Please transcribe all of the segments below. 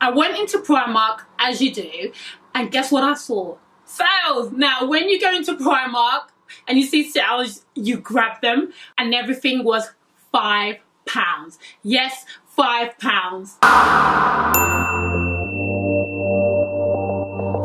I went into Primark, as you do, and guess what I saw? Sales! Now, when you go into Primark and you see sales, you grab them, and everything was £5. Yes, £5.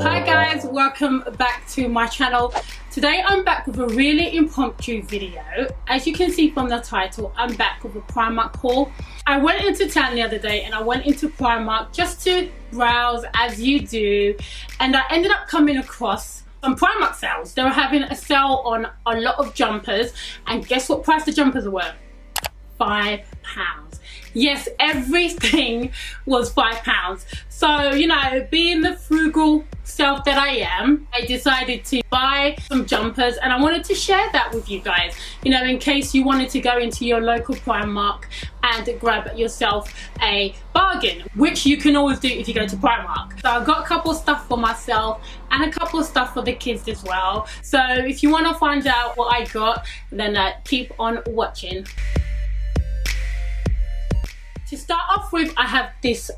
Hi guys, welcome back to my channel. Today I'm back with a really impromptu video. As you can see from the title, I'm back with a Primark haul. I went into town the other day and I went into Primark just to browse, as you do, and I ended up coming across some Primark sales. They were having a sale on a lot of jumpers, and guess what price the jumpers were? £5. Yes, everything was £5. So, you know, being the frugal self that I am, I decided to buy some jumpers, and I wanted to share that with you guys, you know, in case you wanted to go into your local Primark and grab yourself a bargain, which you can always do if you go to Primark. So I got a couple of stuff for myself and a couple of stuff for the kids as well. So if you want to find out what I got, then keep on watching. To start off with, I have this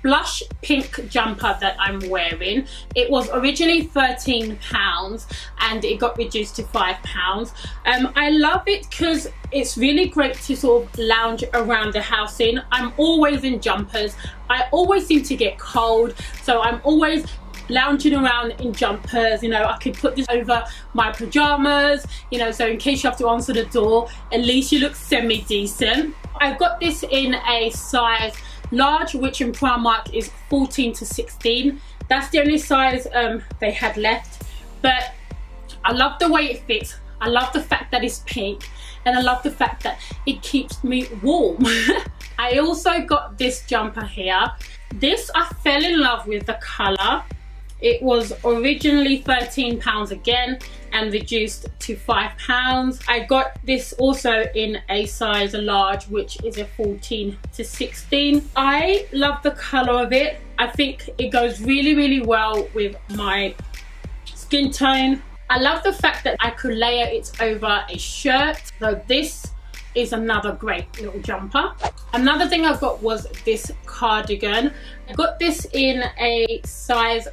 blush pink jumper that I'm wearing. It was originally £13 and it got reduced to £5. I love it because it's really great to sort of lounge around the house in. I'm always in jumpers. I always seem to get cold, so I'm always lounging around in jumpers. You know, I could put this over my pajamas, you know, so in case you have to answer the door, at least you look semi-decent. I got this in a size large, which in Primark is 14 to 16. That's the only size they had left, but I love the way it fits. I love the fact that it's pink, and I love the fact that it keeps me warm. I also got this jumper here. This, I fell in love with the colour. It was originally £13 again and reduced to £5. I got this also in a size large, which is a 14 to 16. I love the colour of it. I think it goes really, really well with my skin tone. I love the fact that I could layer it over a shirt. So this is another great little jumper. Another thing I got was this cardigan. I got this in a size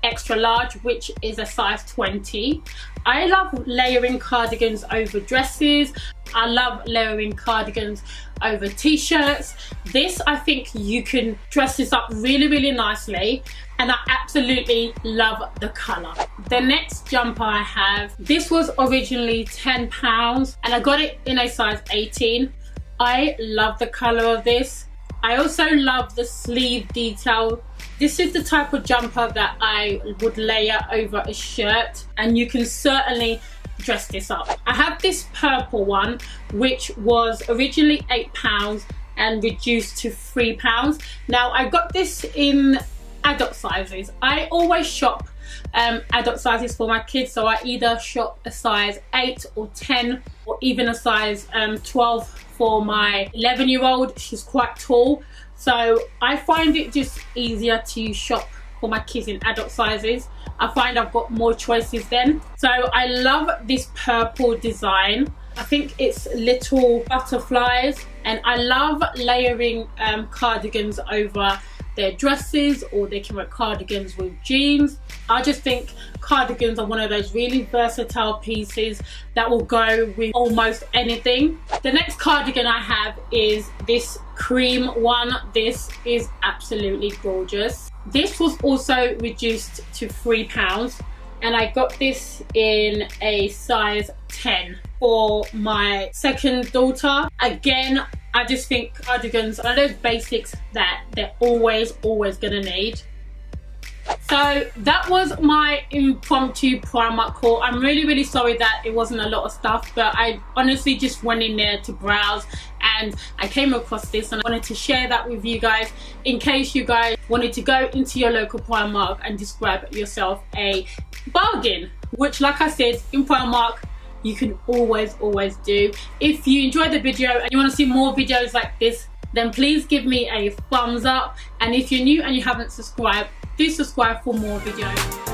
extra large, which is a size 20. I love layering cardigans over dresses. I love layering cardigans over t-shirts. This, I think you can dress this up really, really nicely, and I absolutely love the colour. The next jumper I have, this was originally £10 and I got it in a size 18. I love the colour of this. I also love the sleeve detail. This is the type of jumper that I would layer over a shirt, and you can certainly dress this up. I have this purple one, which was originally £8 and reduced to £3. Now, I got this in adult sizes. I always shop adult sizes for my kids, so I either shop a size 8 or 10 or even a size 12 for my 11-year-old. She's quite tall, so I find it just easier to shop for my kids in adult sizes. I find I've got more choices then. So I love this purple design. I think it's little butterflies, and I love layering cardigans over their dresses, or they can wear cardigans with jeans. I just think cardigans are one of those really versatile pieces that will go with almost anything. The next cardigan I have is this cream one. This is absolutely gorgeous. This was also reduced to £3 and I got this in a size 10 for my second daughter. Again, I just think cardigans are those basics that they're always gonna need. So that was my impromptu Primark haul. I'm really sorry that it wasn't a lot of stuff, but I honestly just went in there to browse and I came across this and I wanted to share that with you guys in case you guys wanted to go into your local Primark and just grab yourself a bargain, which, like I said, in Primark you can always do. If you enjoyed the video and you want to see more videos like this, then please give me a thumbs up, and if you're new and you haven't subscribed, do subscribe for more videos.